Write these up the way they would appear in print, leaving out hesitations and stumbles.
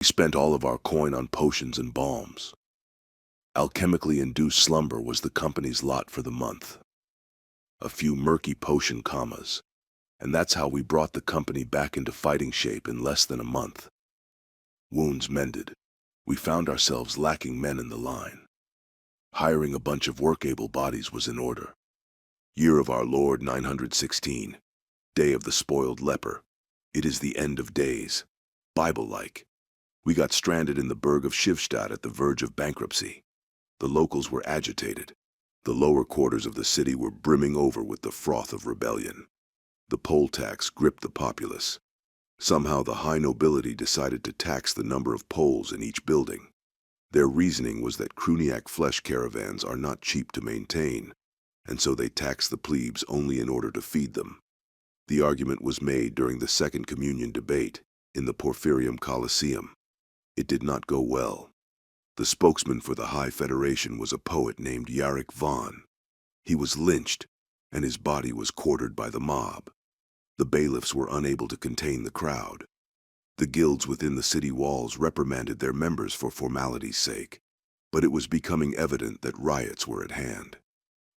We spent all of our coin on potions and balms. Alchemically induced slumber was the company's lot for the month. A few murky potion commas, and that's how we brought the company back into fighting shape in less than a month. Wounds mended, we found ourselves lacking men in the line. Hiring a bunch of work-able bodies was in order. Year of our Lord 916, Day of the Spoiled Leper. It is the end of days. Bible-like. We got stranded in the burg of Shivstadt at the verge of bankruptcy. The locals were agitated. The lower quarters of the city were brimming over with the froth of rebellion. The poll tax gripped the populace. Somehow the high nobility decided to tax the number of poles in each building. Their reasoning was that Cruniac flesh caravans are not cheap to maintain, and so they tax the plebes only in order to feed them. The argument was made during the Second Communion debate in the Porphyrium Colosseum. It did not go well. The spokesman for the High Federation was a poet named Yarrick Vaughn. He was lynched, and his body was quartered by the mob. The bailiffs were unable to contain the crowd. The guilds within the city walls reprimanded their members for formality's sake, but it was becoming evident that riots were at hand.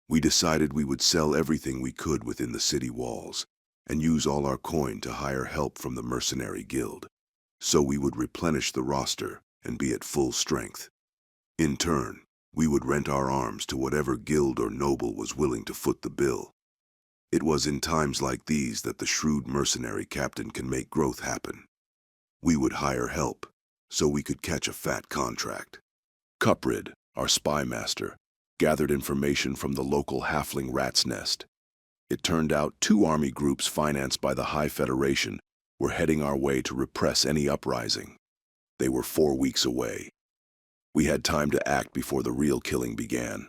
We decided we would sell everything we could within the city walls and use all our coin to hire help from the Mercenary Guild, so we would replenish the roster and be at full strength. In turn, we would rent our arms to whatever guild or noble was willing to foot the bill. It was in times like these that the shrewd mercenary captain can make growth happen. We would hire help, so we could catch a fat contract. Cuprid, our spy master, gathered information from the local halfling rat's nest. It turned out 2 army groups financed by the High Federation were heading our way to repress any uprising. They were 4 weeks away. We had time to act before the real killing began.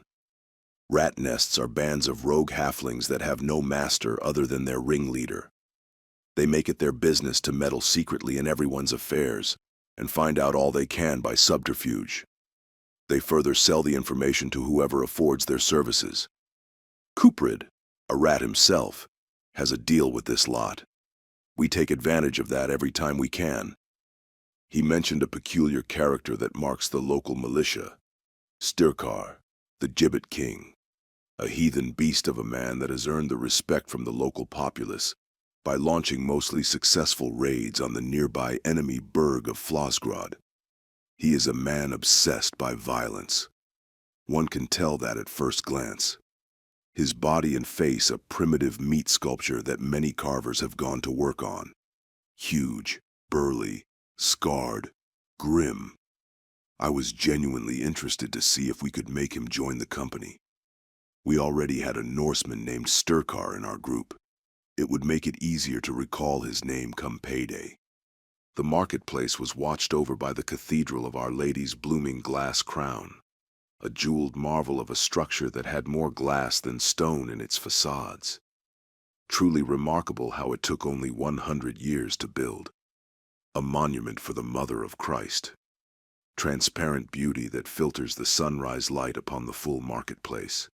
Rat nests are bands of rogue halflings that have no master other than their ringleader. They make it their business to meddle secretly in everyone's affairs and find out all they can by subterfuge. They further sell the information to whoever affords their services. Cuprid, a rat himself, has a deal with this lot. We take advantage of that every time we can. He mentioned a peculiar character that marks the local militia, Stirkar, the Gibbet King, a heathen beast of a man that has earned the respect from the local populace by launching mostly successful raids on the nearby enemy burg of Flosgrad. He is a man obsessed by violence. One can tell that at first glance. His body and face a primitive meat sculpture that many carvers have gone to work on. Huge, burly, scarred, grim. I was genuinely interested to see if we could make him join the company. We already had a Norseman named Stirkar in our group. It would make it easier to recall his name come payday. The marketplace was watched over by the Cathedral of Our Lady's blooming glass crown, a jeweled marvel of a structure that had more glass than stone in its facades. Truly remarkable how it took only 100 years to build. A monument for the Mother of Christ. Transparent beauty that filters the sunrise light upon the full marketplace.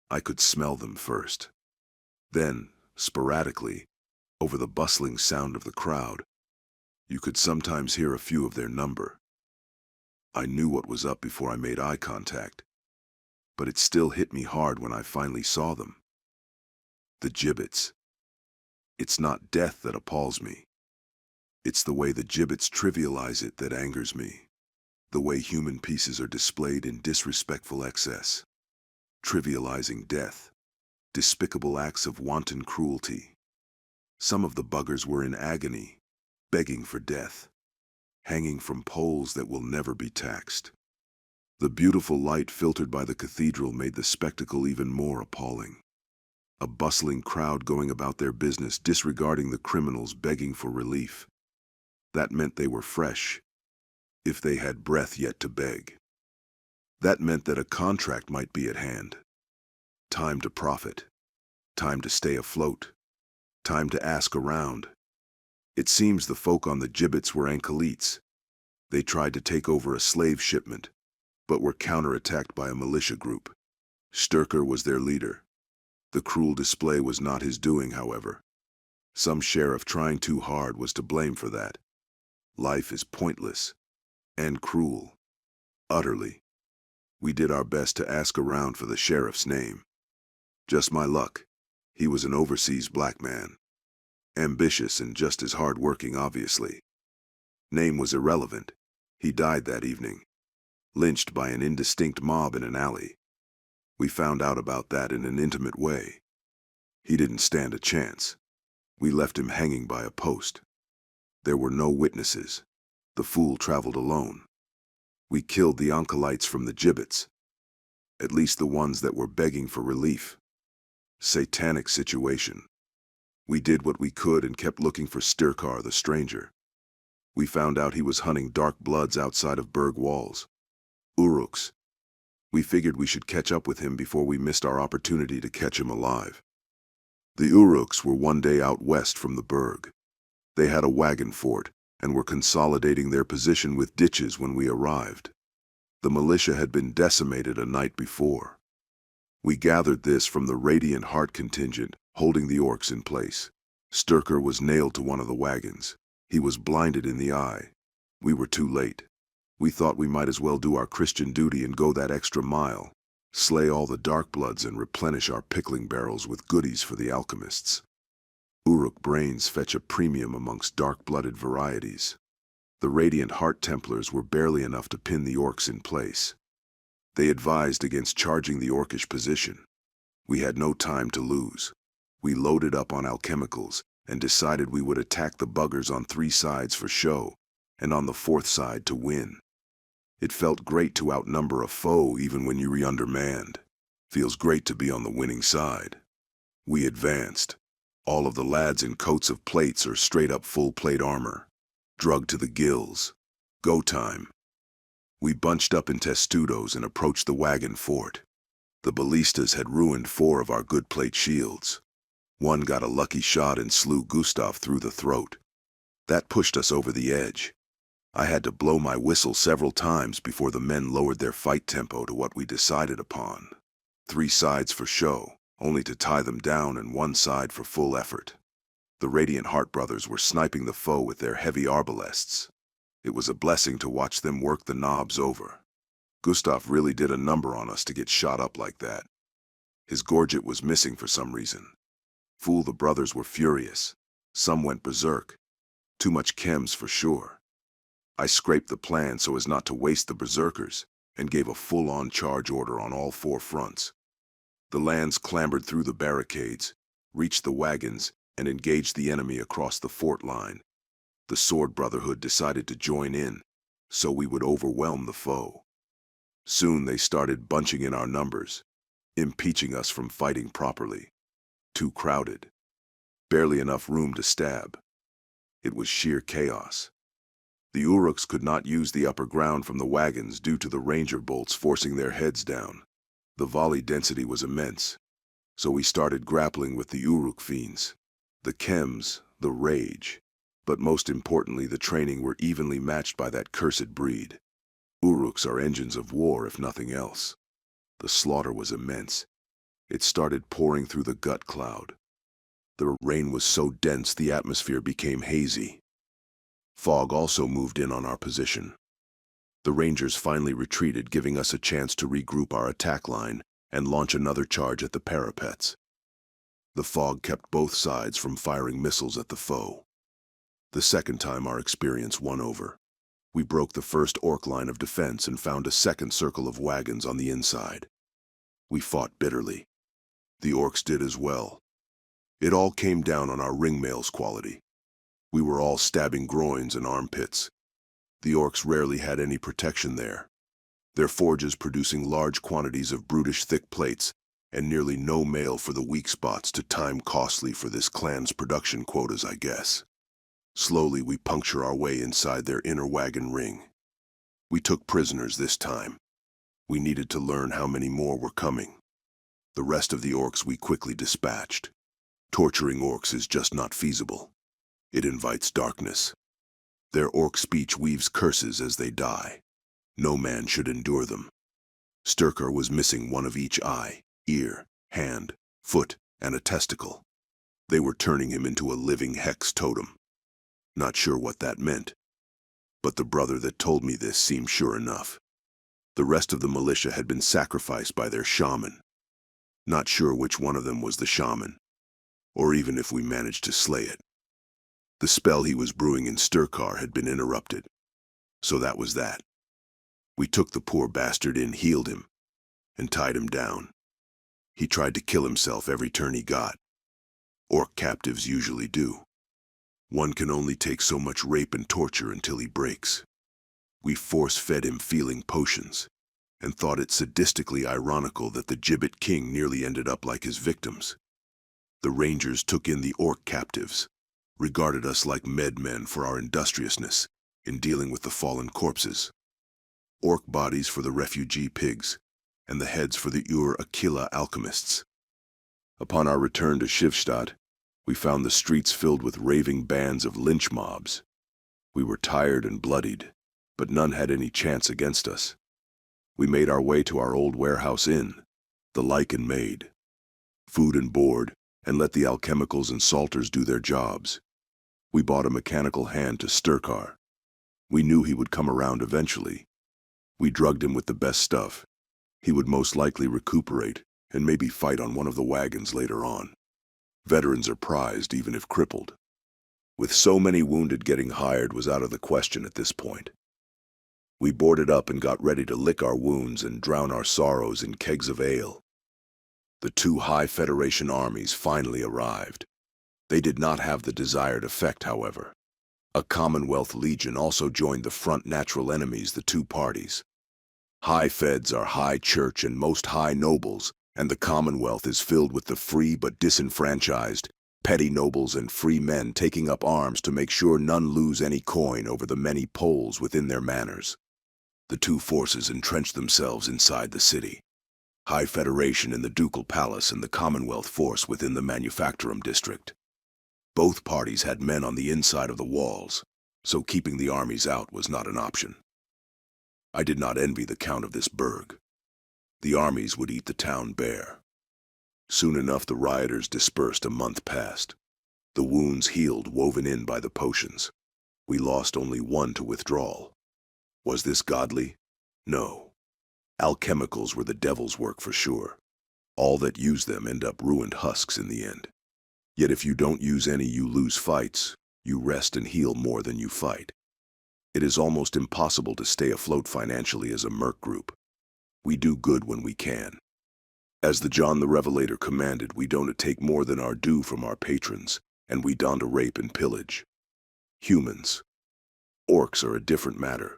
I could smell them first. Then, sporadically, over the bustling sound of the crowd, you could sometimes hear a few of their number. I knew what was up before I made eye contact, but it still hit me hard when I finally saw them. The gibbets. It's not death that appalls me. It's the way the gibbets trivialize it that angers me. The way human pieces are displayed in disrespectful excess. Trivializing death. Despicable acts of wanton cruelty. Some of the buggers were in agony, begging for death, hanging from poles that will never be taxed. The beautiful light filtered by the cathedral made the spectacle even more appalling. A bustling crowd going about their business, disregarding the criminals begging for relief. That meant they were fresh, if they had breath yet to beg. That meant that a contract might be at hand. Time to profit. Time to stay afloat. Time to ask around. It seems the folk on the gibbets were Ankalites. They tried to take over a slave shipment, but were counterattacked by a militia group. Stirkar was their leader. The cruel display was not his doing, however. Some sheriff trying too hard was to blame for that. Life is pointless and cruel. Utterly. We did our best to ask around for the sheriff's name. Just my luck. He was an overseas black man. Ambitious and just as hard-working, obviously. Name was irrelevant. He died that evening. Lynched by an indistinct mob in an alley. We found out about that in an intimate way. He didn't stand a chance. We left him hanging by a post. There were no witnesses. The fool traveled alone. We killed the Oncolites from the gibbets. At least the ones that were begging for relief. Satanic situation. We did what we could and kept looking for Stirkar the stranger. We found out he was hunting dark bloods outside of Berg walls. Uruks. We figured we should catch up with him before we missed our opportunity to catch him alive. The Uruks were one day out west from the Berg. They had a wagon fort and were consolidating their position with ditches when we arrived. The militia had been decimated a night before. We gathered this from the Radiant Heart contingent holding the orcs in place. Stirkar was nailed to one of the wagons. He was blinded in the eye. We were too late. We thought we might as well do our Christian duty and go that extra mile, slay all the darkbloods and replenish our pickling barrels with goodies for the alchemists. Uruk brains fetch a premium amongst dark-blooded varieties. The Radiant Heart Templars were barely enough to pin the orcs in place. They advised against charging the orcish position. We had no time to lose. We loaded up on alchemicals and decided we would attack the buggers on 3 sides for show, and on the 4th side to win. It felt great to outnumber a foe even when you're undermanned. Feels great to be on the winning side. We advanced. All of the lads in coats of plates or straight-up full-plate armor. Drugged to the gills. Go time. We bunched up in testudos and approached the wagon fort. The ballistas had ruined 4 of our good plate shields. One got a lucky shot and slew Gustav through the throat. That pushed us over the edge. I had to blow my whistle several times before the men lowered their fight tempo to what we decided upon. 3 sides for show, only to tie them down, and 1 side for full effort. The Radiant Heart brothers were sniping the foe with their heavy arbalests. It was a blessing to watch them work the knobs over. Gustav really did a number on us to get shot up like that. His gorget was missing for some reason. Fool, the brothers were furious. Some went berserk. Too much chems for sure. I scraped the plan so as not to waste the berserkers, and gave a full-on charge order on all 4 fronts. The lands clambered through the barricades, reached the wagons, and engaged the enemy across the fort line. The Sword Brotherhood decided to join in, so we would overwhelm the foe. Soon they started bunching in our numbers, impeaching us from fighting properly. Too crowded. Barely enough room to stab. It was sheer chaos. The Uruks could not use the upper ground from the wagons due to the ranger bolts forcing their heads down. The volley density was immense, so we started grappling with the Uruk fiends. The chems, the rage, but most importantly the training were evenly matched by that cursed breed. Uruks are engines of war if nothing else. The slaughter was immense. It started pouring through the gut cloud. The rain was so dense the atmosphere became hazy. Fog also moved in on our position. The Rangers finally retreated, giving us a chance to regroup our attack line and launch another charge at the parapets. The fog kept both sides from firing missiles at the foe. The second time our experience won over. We broke the first orc line of defense and found a second circle of wagons on the inside. We fought bitterly. The orcs did as well. It all came down on our ringmail's quality. We were all stabbing groins and armpits. The orcs rarely had any protection there. Their forges producing large quantities of brutish thick plates and nearly no mail for the weak spots to time costly for this clan's production quotas, I guess. Slowly we puncture our way inside their inner wagon ring. We took prisoners this time. We needed to learn how many more were coming. The rest of the orcs we quickly dispatched. Torturing orcs is just not feasible. It invites darkness. Their orc speech weaves curses as they die. No man should endure them. Stirkar was missing one of each eye, ear, hand, foot, and a testicle. They were turning him into a living hex totem. Not sure what that meant. But the brother that told me this seemed sure enough. The rest of the militia had been sacrificed by their shaman. Not sure which one of them was the shaman, or even if we managed to slay it. The spell he was brewing in Sturkar had been interrupted, so that was that. We took the poor bastard in, healed him, and tied him down. He tried to kill himself every turn he got. Orc captives usually do. One can only take so much rape and torture until he breaks. We force-fed him feeling potions, and thought it sadistically ironical that the Gibbet King nearly ended up like his victims. The Rangers took in the orc captives, regarded us like medmen for our industriousness in dealing with the fallen corpses. Orc bodies for the refugee pigs, and the heads for the Aquila alchemists. Upon our return to Shivstadt, we found the streets filled with raving bands of lynch mobs. We were tired and bloodied, but none had any chance against us. We made our way to our old warehouse inn, the Lichen Maid. Food and board, and let the alchemicals and salters do their jobs. We bought a mechanical hand to Sturkar. We knew he would come around eventually. We drugged him with the best stuff. He would most likely recuperate, and maybe fight on one of the wagons later on. Veterans are prized even if crippled. With so many wounded, getting hired was out of the question at this point. We boarded up and got ready to lick our wounds and drown our sorrows in kegs of ale. The 2 High Federation armies finally arrived. They did not have the desired effect, however. A Commonwealth legion also joined the front, natural enemies, the 2 parties. High Feds are high church and most high nobles, and the Commonwealth is filled with the free but disenfranchised, petty nobles and free men taking up arms to make sure none lose any coin over the many Poles within their manors. The 2 forces entrenched themselves inside the city. High Federation in the Ducal Palace and the Commonwealth force within the Manufactorum district. Both parties had men on the inside of the walls, so keeping the armies out was not an option. I did not envy the count of this burg. The armies would eat the town bare. Soon enough the rioters dispersed. A month passed. The wounds healed, woven in by the potions. We lost only 1 to withdrawal. Was this godly? No. Alchemicals were the devil's work for sure. All that use them end up ruined husks in the end. Yet if you don't use any, you lose fights. You rest and heal more than you fight. It is almost impossible to stay afloat financially as a merc group. We do good when we can. As the John the Revelator commanded, we don't take more than our due from our patrons, and we don't rape and pillage. Humans. Orcs are a different matter.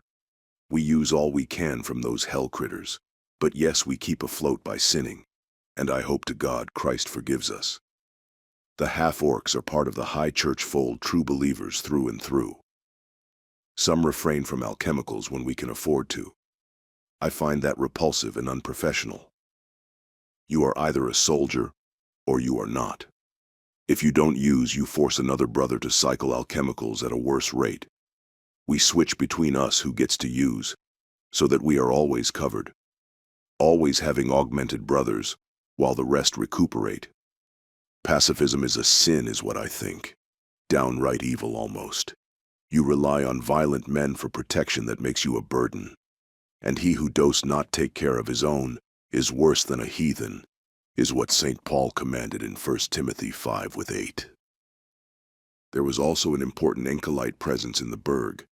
We use all we can from those hell critters, but yes, we keep afloat by sinning, and I hope to God Christ forgives us. The half-orcs are part of the high church fold, true believers through and through. Some refrain from alchemicals when we can afford to. I find that repulsive and unprofessional. You are either a soldier, or you are not. If you don't use, you force another brother to cycle alchemicals at a worse rate. We switch between us who gets to use, so that we are always covered. Always having augmented brothers, while the rest recuperate. Pacifism is a sin is what I think. Downright evil almost. You rely on violent men for protection that makes you a burden. And he who does not take care of his own is worse than a heathen, is what St. Paul commanded in 1 Timothy 5:8. There was also an important Encolite presence in the burg.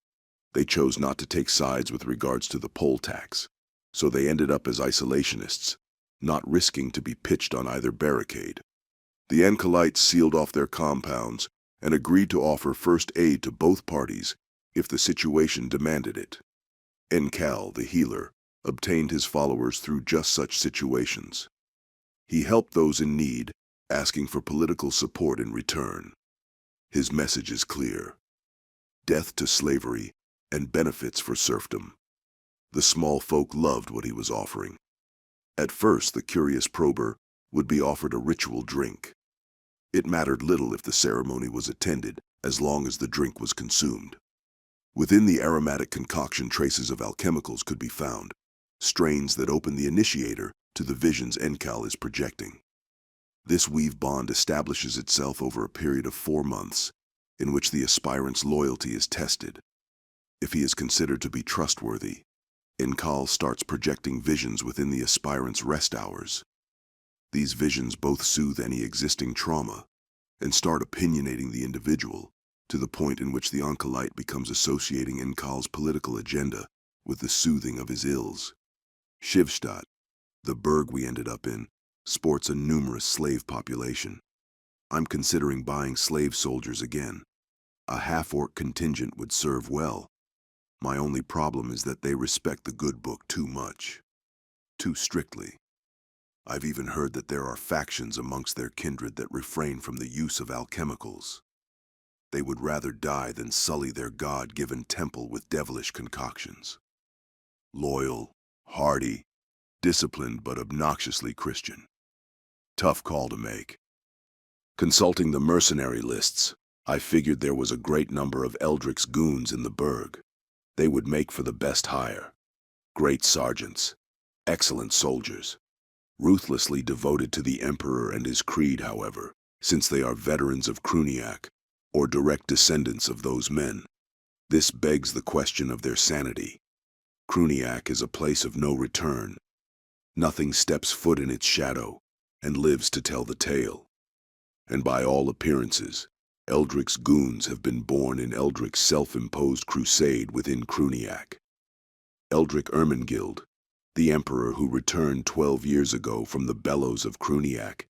They chose not to take sides with regards to the poll tax, so they ended up as isolationists, not risking to be pitched on either barricade. The Encolites sealed off their compounds and agreed to offer first aid to both parties if the situation demanded it. Encal, the healer, obtained his followers through just such situations. He helped those in need, asking for political support in return. His message is clear: death to slavery and benefits for serfdom. The small folk loved what he was offering. At first, the curious prober would be offered a ritual drink. It mattered little if the ceremony was attended, as long as the drink was consumed. Within the aromatic concoction, traces of alchemicals could be found, strains that open the initiator to the visions Encal is projecting. This weave bond establishes itself over a period of 4 months, in which the aspirant's loyalty is tested. If he is considered to be trustworthy, Incal starts projecting visions within the aspirant's rest hours. These visions both soothe any existing trauma and start opinionating the individual to the point in which the Oncolite becomes associating Incal's political agenda with the soothing of his ills. Shivstadt, the burg we ended up in, sports a numerous slave population. I'm considering buying slave soldiers again. A half-orc contingent would serve well. My only problem is that they respect the good book too much, too strictly. I've even heard that there are factions amongst their kindred that refrain from the use of alchemicals. They would rather die than sully their God-given temple with devilish concoctions. Loyal, hardy, disciplined but obnoxiously Christian. Tough call to make. Consulting the mercenary lists, I figured there was a great number of Eldric's goons in the burg. They would make for the best hire. Great sergeants, excellent soldiers, ruthlessly devoted to the Emperor and his creed, however, since they are veterans of Cruniac, or direct descendants of those men. This begs the question of their sanity. Cruniac is a place of no return. Nothing steps foot in its shadow, and lives to tell the tale. And by all appearances, Eldric's goons have been born in Eldric's self-imposed crusade within Cruniac. Eldric Ermengild, the Emperor who returned 12 years ago from the bellows of Cruniac,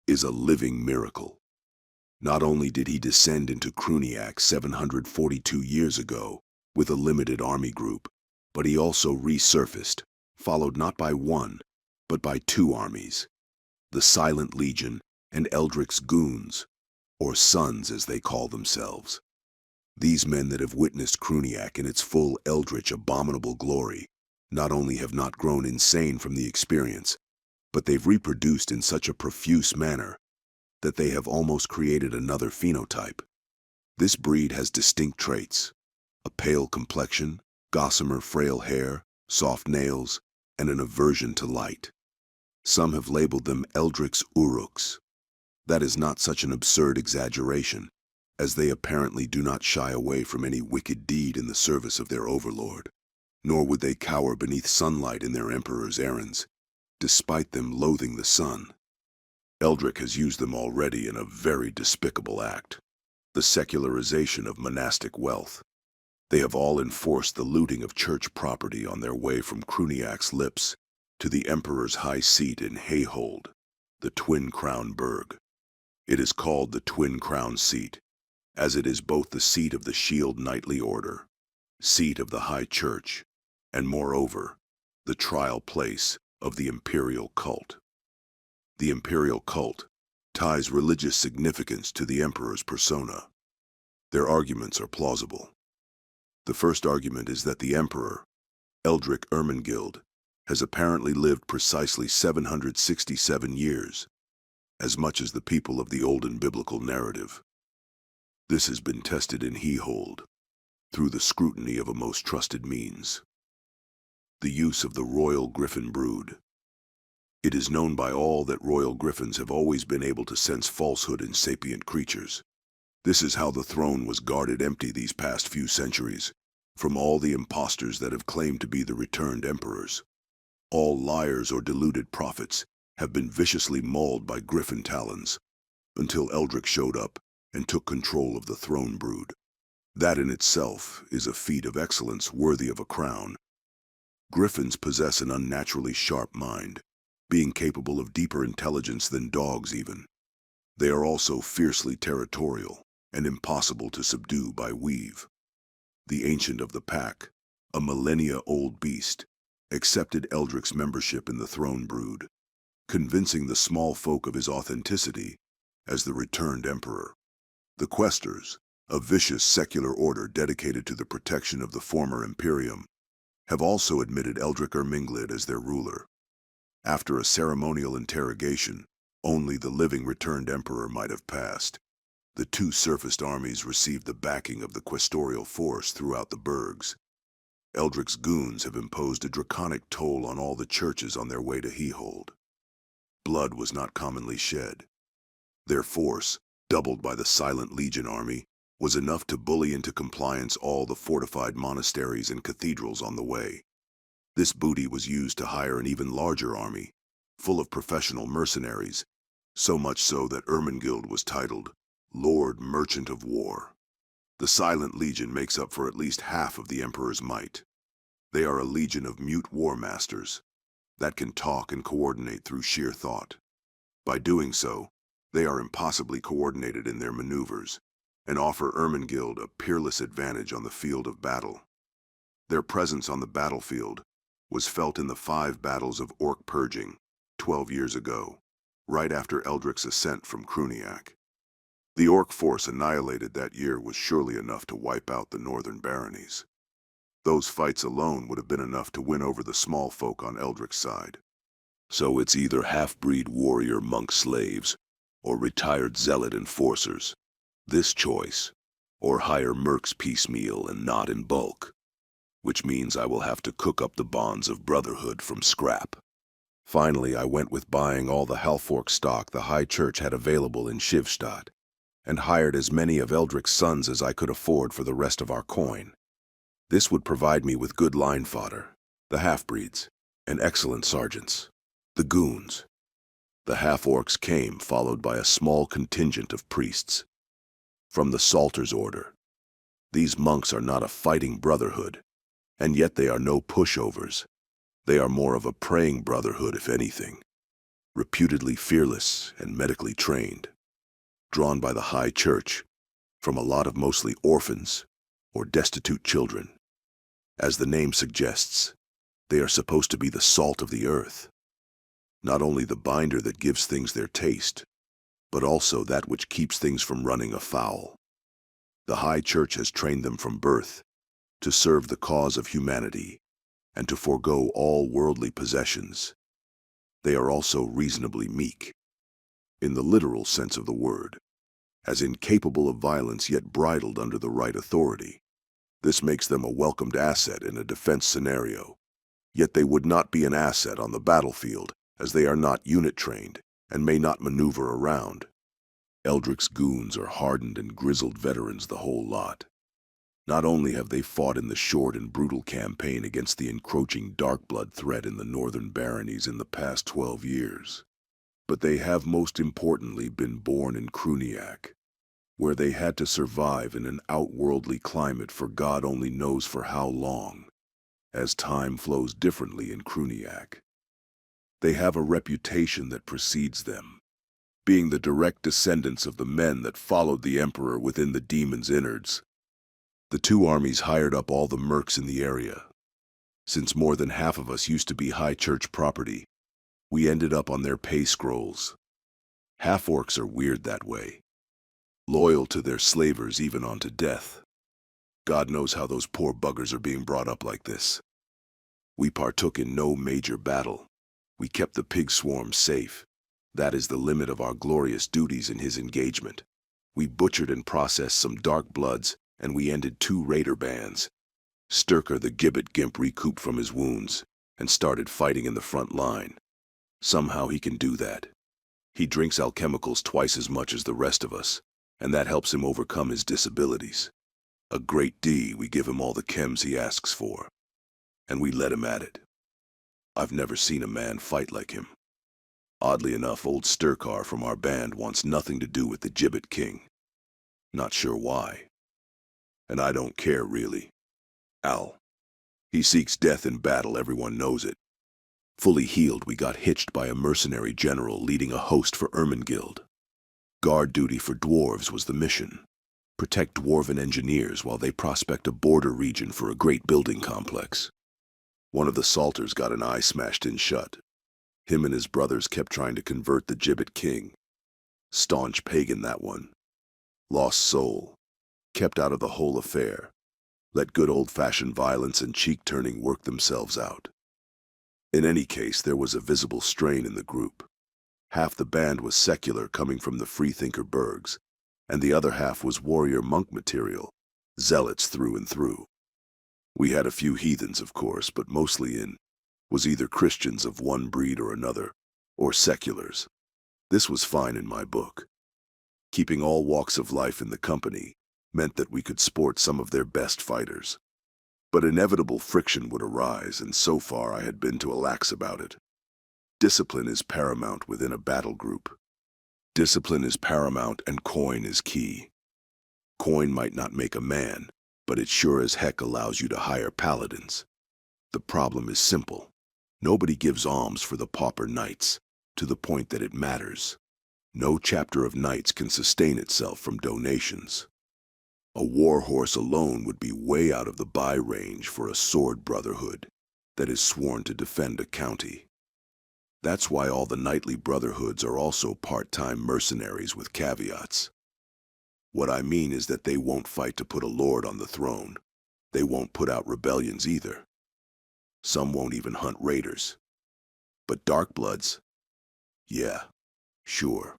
is a living miracle. Not only did he descend into Cruniac 742 years ago with a limited army group, but he also resurfaced, followed not by one, but by two armies, the Silent Legion and Eldric's goons, or Sons as they call themselves. These men that have witnessed Cruniac in its full eldritch abominable glory not only have not grown insane from the experience, but they've reproduced in such a profuse manner that they have almost created another phenotype. This breed has distinct traits: a pale complexion, gossamer frail hair, soft nails, and an aversion to light. Some have labeled them Eldric's Uruks. That is not such an absurd exaggeration, as they apparently do not shy away from any wicked deed in the service of their overlord, nor would they cower beneath sunlight in their emperor's errands, despite them loathing the sun. Eldric has used them already in a very despicable act, the secularization of monastic wealth. They have all enforced the looting of church property on their way from Cruniac's lips to the emperor's high seat in Hayhold, the Twin Crown Burg. It is called the Twin Crown Seat, as it is both the seat of the Shield Knightly Order, seat of the High Church, and moreover, the trial place of the imperial cult. The imperial cult ties religious significance to the emperor's persona. Their arguments are plausible. The first argument is that the emperor, Eldric Ermengild, has apparently lived precisely 767 years, as much as the people of the olden biblical narrative. This has been tested in Hayhold, through the scrutiny of a most trusted means: the use of the royal griffin brood. It is known by all that royal griffins have always been able to sense falsehood in sapient creatures. This is how the throne was guarded empty these past few centuries, from all the impostors that have claimed to be the returned emperors. All liars or deluded prophets have been viciously mauled by griffin talons, until Eldric showed up and took control of the throne brood. That in itself is a feat of excellence worthy of a crown. Griffins possess an unnaturally sharp mind, being capable of deeper intelligence than dogs even. They are also fiercely territorial and impossible to subdue by weave. The ancient of the pack, a millennia-old beast, accepted Eldric's membership in the throne brood, convincing the small folk of his authenticity as the returned emperor. The Questors, a vicious secular order dedicated to the protection of the former Imperium, have also admitted Eldric Ermengild as their ruler. After a ceremonial interrogation, only the living returned emperor might have passed. The two surfaced armies received the backing of the questorial force throughout the burgs. Eldric's goons have imposed a draconic toll on all the churches on their way to Hayhold. Blood was not commonly shed. Their force, doubled by the Silent Legion army, was enough to bully into compliance all the fortified monasteries and cathedrals on the way. This booty was used to hire an even larger army, full of professional mercenaries, so much so that Ermengild was titled Lord Merchant of War. The Silent Legion makes up for at least half of the Emperor's might. They are a legion of mute war masters that can talk and coordinate through sheer thought. By doing so, they are impossibly coordinated in their maneuvers and offer Ermengild a peerless advantage on the field of battle. Their presence on the battlefield was felt in the 5 battles of orc purging 12 years ago, right after Eldric's ascent from Cruniac. The orc force annihilated that year was surely enough to wipe out the northern baronies. Those fights alone would have been enough to win over the small folk on Eldric's side. So it's either half-breed warrior monk slaves or retired zealot enforcers. This choice, or hire mercs piecemeal and not in bulk, which means I will have to cook up the bonds of brotherhood from scrap. Finally, I went with buying all the half-orc stock the High Church had available in Shivstadt, and hired as many of Eldric's sons as I could afford for the rest of our coin. This would provide me with good line fodder, the half-breeds, and excellent sergeants, the goons. The half-orcs came, followed by a small contingent of priests from the Salter's Order. These monks are not a fighting brotherhood, and yet they are no pushovers. They are more of a praying brotherhood, if anything, reputedly fearless and medically trained, drawn by the High Church from a lot of mostly orphans or destitute children. As the name suggests, they are supposed to be the salt of the earth, not only the binder that gives things their taste, but also that which keeps things from running afoul. The High Church has trained them from birth to serve the cause of humanity and to forego all worldly possessions. They are also reasonably meek, in the literal sense of the word, as incapable of violence yet bridled under the right authority. This makes them a welcomed asset in a defense scenario, yet they would not be an asset on the battlefield as they are not unit-trained and may not maneuver around. Eldric's goons are hardened and grizzled veterans, the whole lot. Not only have they fought in the short and brutal campaign against the encroaching darkblood threat in the northern baronies in the past 12 years, but they have most importantly been born in Cruniac, where they had to survive in an outworldly climate for God only knows for how long, as time flows differently in Cruniac. They have a reputation that precedes them, being the direct descendants of the men that followed the Emperor within the demon's innards. The 2 armies hired up all the mercs in the area. Since more than half of us used to be High Church property, we ended up on their pay scrolls. Half-orcs are weird that way, loyal to their slavers even unto death. God knows how those poor buggers are being brought up like this. We partook in no major battle. We kept the pig swarm safe. That is the limit of our glorious duties in his engagement. We butchered and processed some dark bloods, and we ended 2 raider bands. Sturker the Gibbet Gimp recouped from his wounds and started fighting in the front line. Somehow he can do that. He drinks alchemicals twice as much as the rest of us, and that helps him overcome his disabilities. A great D, we give him all the chems he asks for, and we let him at it. I've never seen a man fight like him. Oddly enough, old Sturkar from our band wants nothing to do with the Gibbet King. Not sure why. And I don't care, really. Al. He seeks death in battle, everyone knows it. Fully healed, we got hitched by a mercenary general leading a host for Ermengild. Guard duty for dwarves was the mission. Protect dwarven engineers while they prospect a border region for a great building complex. One of the Salters got an eye smashed in shut. Him and his brothers kept trying to convert the Gibbet King. Staunch pagan, that one. Lost soul. Kept out of the whole affair. Let good old-fashioned violence and cheek-turning work themselves out. In any case, there was a visible strain in the group. Half the band was secular, coming from the freethinker burgs, and the other half was warrior monk material, zealots through and through. We had a few heathens, of course, but mostly was either Christians of one breed or another, or seculars. This was fine in my book. Keeping all walks of life in the company, meant that we could sport some of their best fighters. But inevitable friction would arise, and so far I had been too lax about it. Discipline is paramount within a battle group. Discipline is paramount and coin is key. Coin might not make a man, but it sure as heck allows you to hire paladins. The problem is simple. Nobody gives alms for the pauper knights, to the point that it matters. No chapter of knights can sustain itself from donations. A war horse alone would be way out of the buy range for a sword brotherhood that is sworn to defend a county. That's why all the knightly brotherhoods are also part-time mercenaries with caveats. What I mean is that they won't fight to put a lord on the throne. They won't put out rebellions either. Some won't even hunt raiders. But darkbloods? Yeah, sure.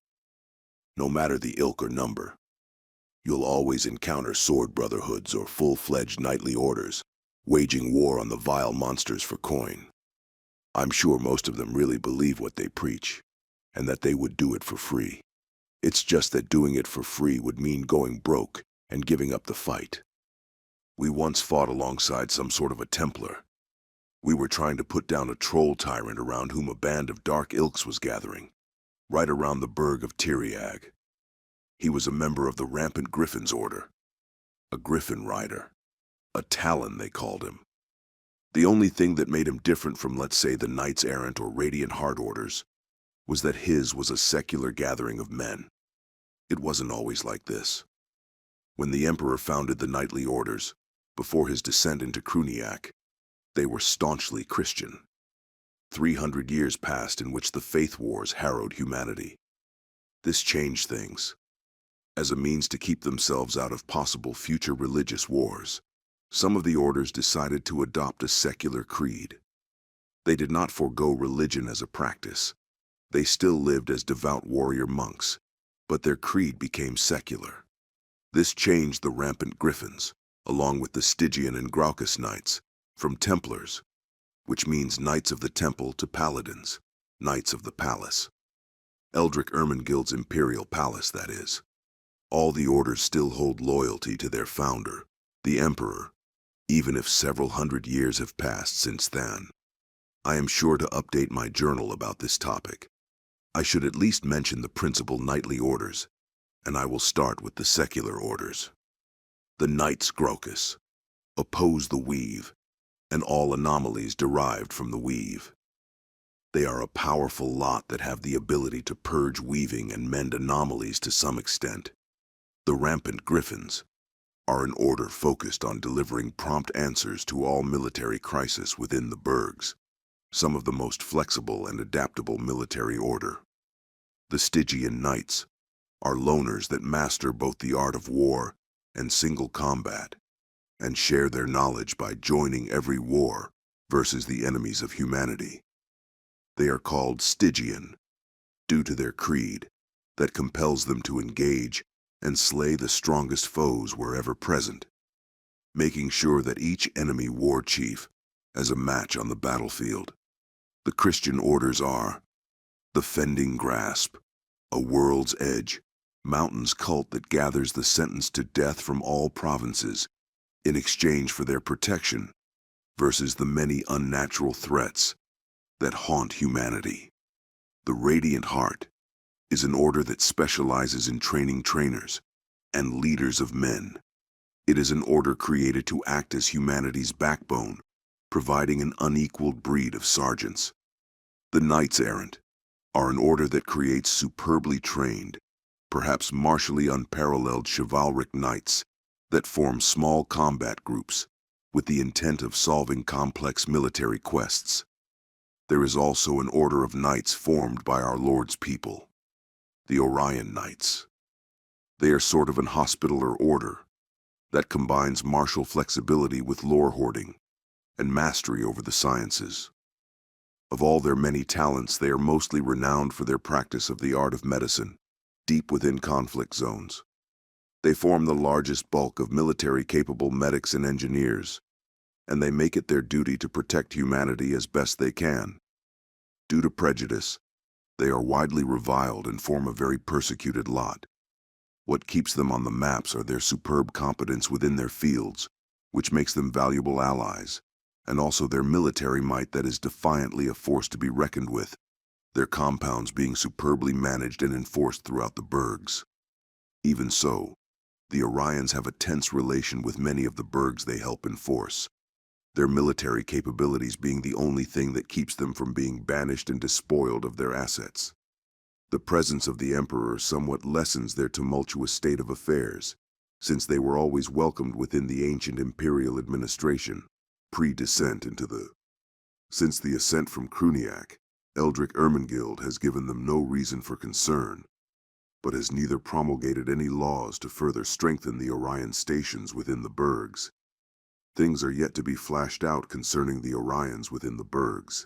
No matter the ilk or number, you'll always encounter sword brotherhoods or full-fledged knightly orders, waging war on the vile monsters for coin. I'm sure most of them really believe what they preach, and that they would do it for free. It's just that doing it for free would mean going broke and giving up the fight. We once fought alongside some sort of a Templar. We were trying to put down a troll tyrant around whom a band of dark ilks was gathering, right around the burg of Cruniac. He was a member of the Rampant Griffin's order, a griffin rider, a Talon they called him. The only thing that made him different from, let's say, the Knights Errant or Radiant Heart orders was that his was a secular gathering of men. It wasn't always like this. When the Emperor founded the knightly orders, before his descent into Cruniac, they were staunchly Christian. 300 years passed in which the faith wars harrowed humanity. This changed things. As a means to keep themselves out of possible future religious wars, some of the orders decided to adopt a secular creed. They did not forego religion as a practice. They still lived as devout warrior monks, but their creed became secular. This changed the Rampant Griffins, along with the Stygian and Glaucus Knights, from Templars, which means Knights of the Temple, to Paladins, Knights of the Palace. Eldric Ermenguild's imperial palace, that is. All the orders still hold loyalty to their founder, the Emperor, even if several hundred years have passed since then. I am sure to update my journal about this topic. I should at least mention the principal knightly orders, and I will start with the secular orders. The Knights Glaucus oppose the weave and all anomalies derived from the weave. They are a powerful lot that have the ability to purge weaving and mend anomalies to some extent. The Rampant Griffins are an order focused on delivering prompt answers to all military crises within the burgs, some of the most flexible and adaptable military order. The Stygian Knights are loners that master both the art of war and single combat, and share their knowledge by joining every war versus the enemies of humanity. They are called Stygian due to their creed that compels them to engage and slay the strongest foes wherever present, making sure that each enemy war chief has a match on the battlefield. The Christian orders are the Fending Grasp, a world's edge, mountains cult that gathers the sentenced to death from all provinces in exchange for their protection versus the many unnatural threats that haunt humanity. The Radiant Heart is an order that specializes in training trainers and leaders of men. It is an order created to act as humanity's backbone, providing an unequaled breed of sergeants. The Knights Errant are an order that creates superbly trained, perhaps martially unparalleled chivalric knights that form small combat groups with the intent of solving complex military quests. There is also an order of knights formed by our Lord's people, the Orion Knights. They are sort of an hospitaller order that combines martial flexibility with lore hoarding and mastery over the sciences. Of all their many talents, they are mostly renowned for their practice of the art of medicine, deep within conflict zones. They form the largest bulk of military-capable medics and engineers, and they make it their duty to protect humanity as best they can. Due to prejudice, they are widely reviled and form a very persecuted lot. What keeps them on the maps are their superb competence within their fields, which makes them valuable allies, and also their military might that is defiantly a force to be reckoned with, their compounds being superbly managed and enforced throughout the burgs. Even so, the Orions have a tense relation with many of the burgs they help enforce, their military capabilities being the only thing that keeps them from being banished and despoiled of their assets. The presence of the Emperor somewhat lessens their tumultuous state of affairs, since they were always welcomed within the ancient imperial administration, pre-descent into the... Since the ascent from Cruniac, Eldric Ermengild has given them no reason for concern, but has neither promulgated any laws to further strengthen the Orion stations within the burgs. Things are yet to be flashed out concerning the Orions within the burgs.